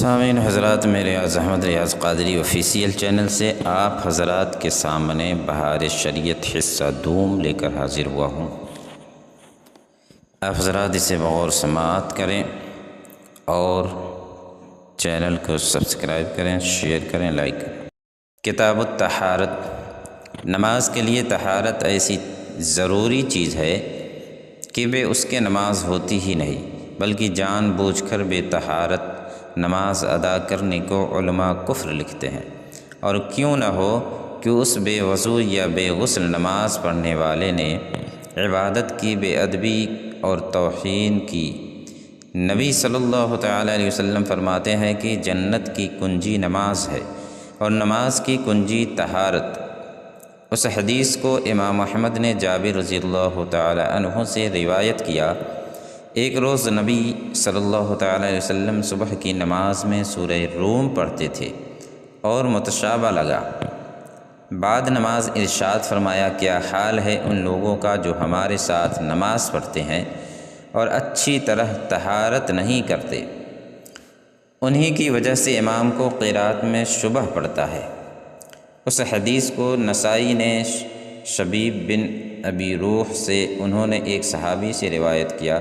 سامعین حضرات، میں ریاض احمد ریاض قادری آفیشیل چینل سے آپ حضرات کے سامنے بہار شریعت حصہ دوم لے کر حاضر ہوا ہوں۔ آپ حضرات اسے بغور سماعت کریں اور چینل کو سبسکرائب کریں، شیئر کریں، لائک کریں۔ کتاب الطہارت۔ نماز کے لیے طہارت ایسی ضروری چیز ہے کہ بے اس کے نماز ہوتی ہی نہیں، بلکہ جان بوجھ کر بے طہارت نماز ادا کرنے کو علماء کفر لکھتے ہیں، اور کیوں نہ ہو کہ اس بے وضو یا بے غسل نماز پڑھنے والے نے عبادت کی بے ادبی اور توہین کی۔ نبی صلی اللہ تعالیٰ علیہ وسلم فرماتے ہیں کہ جنت کی کنجی نماز ہے اور نماز کی کنجی طہارت۔ اس حدیث کو امام احمد نے جابر رضی اللہ تعالیٰ عنہ سے روایت کیا۔ ایک روز نبی صلی اللہ تعالیٰ علیہ وسلم صبح کی نماز میں سورہ روم پڑھتے تھے اور متشابہ لگا۔ بعد نماز ارشاد فرمایا، کیا حال ہے ان لوگوں کا جو ہمارے ساتھ نماز پڑھتے ہیں اور اچھی طرح طہارت نہیں کرتے۔ انہی کی وجہ سے امام کو قرات میں شبہ پڑتا ہے۔ اس حدیث کو نسائی نے شبیب بن ابی روح سے، انہوں نے ایک صحابی سے روایت کیا،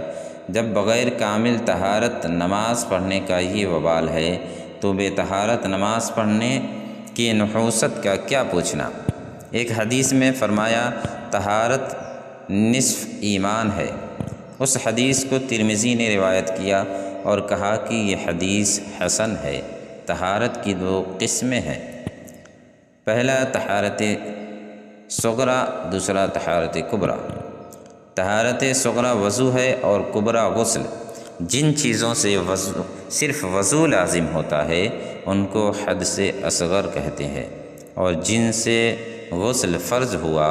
جب بغیر کامل طہارت نماز پڑھنے کا یہ وبال ہے تو بے طہارت نماز پڑھنے کی نحوست کا کیا پوچھنا۔ ایک حدیث میں فرمایا، طہارت نصف ایمان ہے۔ اس حدیث کو ترمذی نے روایت کیا اور کہا کہ یہ حدیث حسن ہے۔ طہارت کی دو قسمیں ہیں، پہلا طہارت صغریٰ، دوسرا طہارت کبریٰ۔ طہارت صغریٰ وضو ہے اور کبریٰ غسل۔ جن چیزوں سے صرف وضو لازم ہوتا ہے ان کو حدث اصغر کہتے ہیں، اور جن سے غسل فرض ہوا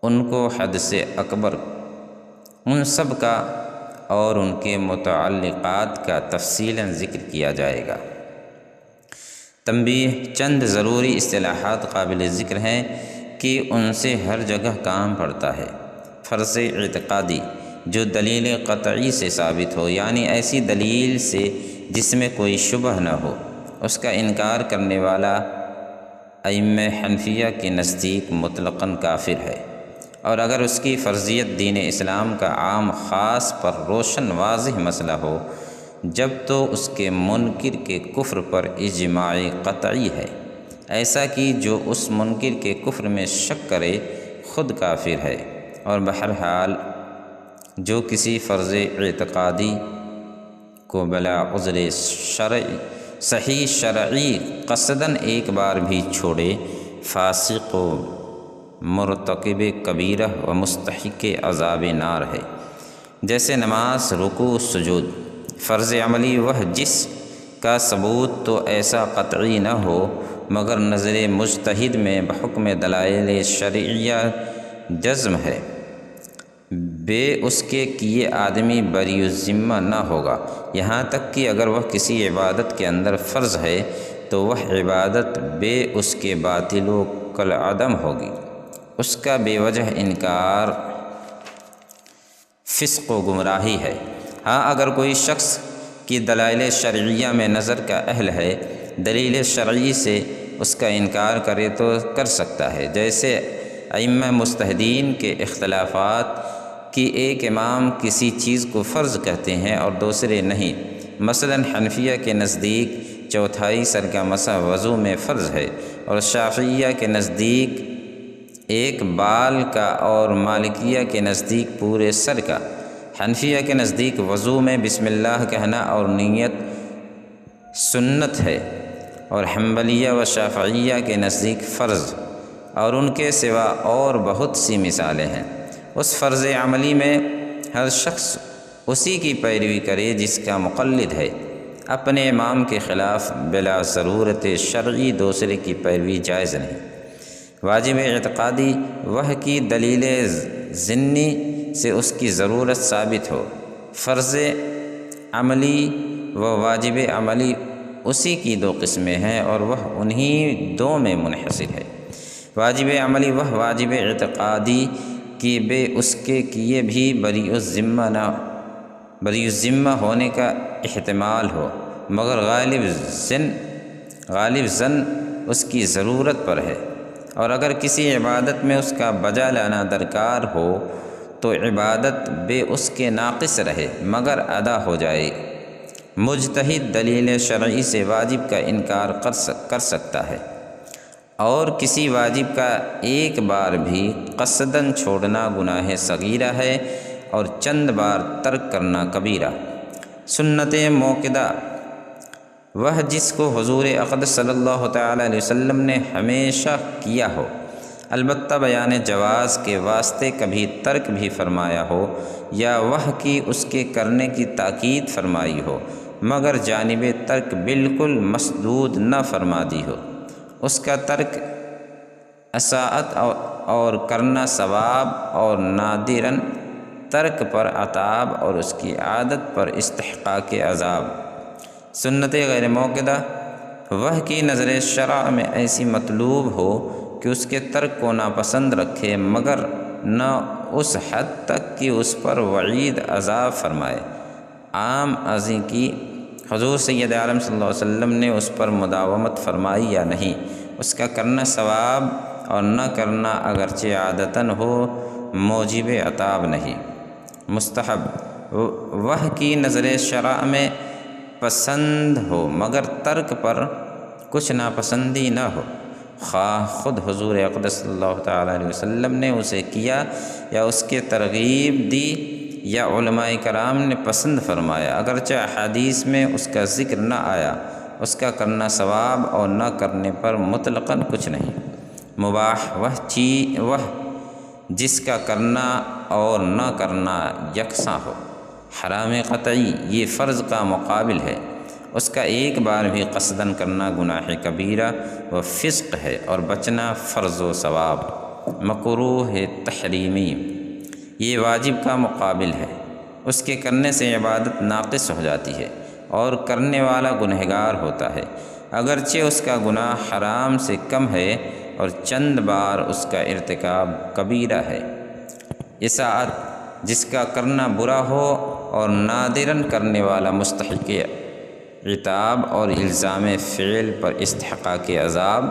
ان کو حدث اکبر۔ ان سب کا اور ان کے متعلقات کا تفصیلاً ذکر کیا جائے گا۔ تنبیہ: چند ضروری اصطلاحات قابل ذکر ہیں کہ ان سے ہر جگہ کام پڑتا ہے۔ فرض اعتقادی، جو دلیل قطعی سے ثابت ہو، یعنی ایسی دلیل سے جس میں کوئی شبہ نہ ہو، اس کا انکار کرنے والا ائمہ حنفیہ کے نزدیک مطلقاً کافر ہے، اور اگر اس کی فرضیت دین اسلام کا عام خاص پر روشن واضح مسئلہ ہو، جب تو اس کے منکر کے کفر پر اجماع قطعی ہے، ایسا کہ جو اس منکر کے کفر میں شک کرے خود کافر ہے۔ اور بہرحال جو کسی فرض اعتقادی کو بلا عذر صحیح شرعی قصداً ایک بار بھی چھوڑے، فاسق و مرتکب کبیرہ و مستحق عذاب نار ہے۔ جیسے نماز، رکوع، سجود۔ فرض عملی وہ جس کا ثبوت تو ایسا قطعی نہ ہو مگر نظر مجتہد میں بحکم دلائل شرعیہ جزم ہے، بے اس کے کیے آدمی بری الذمہ نہ ہوگا، یہاں تک کہ اگر وہ کسی عبادت کے اندر فرض ہے تو وہ عبادت بے اس کے باطل و کالعدم ہوگی۔ اس کا بے وجہ انکار فسق و گمراہی ہے۔ ہاں، اگر کوئی شخص کی دلائل شرعیہ میں نظر کا اہل ہے، دلیل شرعی سے اس کا انکار کرے تو کر سکتا ہے۔ جیسے ائمہ مجتہدین کے اختلافات کہ ایک امام کسی چیز کو فرض کہتے ہیں اور دوسرے نہیں۔ مثلاً حنفیہ کے نزدیک چوتھائی سر کا مسح وضو میں فرض ہے، اور شافعیہ کے نزدیک ایک بال کا، اور مالکیہ کے نزدیک پورے سر کا۔ حنفیہ کے نزدیک وضو میں بسم اللہ کہنا اور نیت سنت ہے، اور حنبلیہ و شافعیہ کے نزدیک فرض، اور ان کے سوا اور بہت سی مثالیں ہیں۔ اس فرض عملی میں ہر شخص اسی کی پیروی کرے جس کا مقلد ہے۔ اپنے امام کے خلاف بلا ضرورت شرعی دوسرے کی پیروی جائز نہیں۔ واجب اعتقادی وہ کی دلیل ضمنی سے اس کی ضرورت ثابت ہو۔ فرض عملی و واجب عملی اسی کی دو قسمیں ہیں اور وہ انہی دو میں منحصر ہے۔ واجب عملی وہ واجب اعتقادی کہ بے اس کے کیے بھی بری الذمہ ہونے کا احتمال ہو، مگر غالب زن اس کی ضرورت پر ہے، اور اگر کسی عبادت میں اس کا بجا لانا درکار ہو تو عبادت بے اس کے ناقص رہے مگر ادا ہو جائے۔ مجتہد دلیل شرعی سے واجب کا انکار کر سکتا ہے، اور کسی واجب کا ایک بار بھی قصداً چھوڑنا گناہ صغیرہ ہے، اور چند بار ترک کرنا کبیرہ۔ سنت موقدہ، وہ جس کو حضور اقدس صلی اللہ تعالیٰ علیہ وسلم نے ہمیشہ کیا ہو، البتہ بیان جواز کے واسطے کبھی ترک بھی فرمایا ہو، یا وہ کی اس کے کرنے کی تاکید فرمائی ہو مگر جانب ترک بالکل مسدود نہ فرما دی ہو، اس کا ترک اطاعت اور کرنا ثواب، اور نادراً ترک پر عتاب اور اس کی عادت پر استحقاق عذاب۔ سنت غیر موقدہ، وہ کی نظر شرع میں ایسی مطلوب ہو کہ اس کے ترک کو ناپسند رکھے مگر نہ اس حد تک کہ اس پر وعید عذاب فرمائے۔ عام ازیں کی حضور سید عالم صلی اللہ علیہ وسلم نے اس پر مداومت فرمائی یا نہیں، اس کا کرنا ثواب اور نہ کرنا اگرچہ عادتاً ہو موجب عتاب نہیں۔ مستحب، وہ کی نظر شرع میں پسند ہو مگر ترک پر کچھ ناپسندی نہ ہو، خواہ خود حضور اقدس صلی اللہ تعالیٰ علیہ وسلم نے اسے کیا یا اس کے ترغیب دی یا علماء کرام نے پسند فرمایا، اگرچہ احادیث میں اس کا ذکر نہ آیا، اس کا کرنا ثواب اور نہ کرنے پر مطلقاً کچھ نہیں۔ مباح، وہ جس کا کرنا اور نہ کرنا یکساں ہو۔ حرام قطعی، یہ فرض کا مقابل ہے، اس کا ایک بار بھی قصداً کرنا گناہ کبیرہ و فسق ہے، اور بچنا فرض و ثواب۔ مکروہ تحریمی، یہ واجب کا مقابل ہے، اس کے کرنے سے عبادت ناقص ہو جاتی ہے اور کرنے والا گنہگار ہوتا ہے، اگرچہ اس کا گناہ حرام سے کم ہے اور چند بار اس کا ارتکاب کبیرہ ہے۔ اطاعت، جس کا کرنا برا ہو اور نادراً کرنے والا مستحق عتاب اور الزام فعل پر استحقاق عذاب،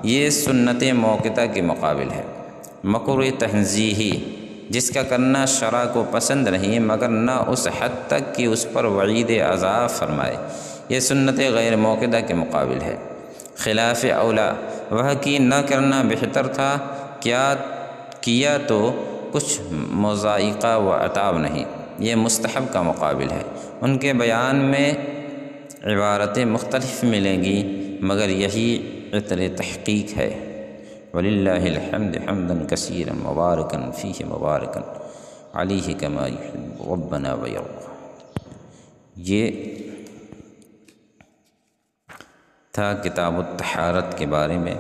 یہ سنت موقدہ کے مقابل ہے۔ مکروہ تنزیہی، جس کا کرنا شرع کو پسند نہیں مگر نہ اس حد تک کہ اس پر وعید عذاب فرمائے، یہ سنت غیر موقدہ کے مقابل ہے۔ خلاف اولا، وہ کی نہ کرنا بہتر تھا، کیا تو کچھ مضائقہ و عتاب نہیں، یہ مستحب کا مقابل ہے۔ ان کے بیان میں عبارتیں مختلف ملیں گی مگر یہی عطر تحقیق ہے۔ وَلِلَّهِ الْحَمْدُ حَمْدًا كَثِيرًا مُبَارَكًا فِيهِ مُبَارَكًا عَلَيْهِ كَمَا يُحِبُّ رَبُّنَا وَيَرْضَىٰ۔ یہ تھا کتاب الطہارت کے بارے میں،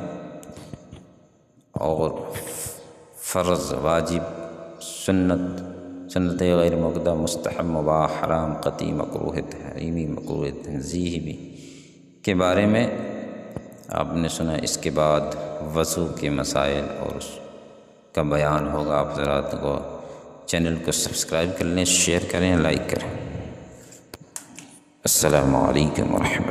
اور فرض، واجب، سنت غیر موقدہ، مستحب، مباح، حرام، قطعی، مکروہ تحریمی، مکروہ تنزیہی بھی کے بارے میں آپ نے سنا۔ اس کے بعد وضو کے مسائل اور اس کا بیان ہوگا۔ آپ حضرات کو چینل کو سبسکرائب کر لیں، شیئر کریں، لائک کریں۔ السلام علیکم ورحمۃ اللہ۔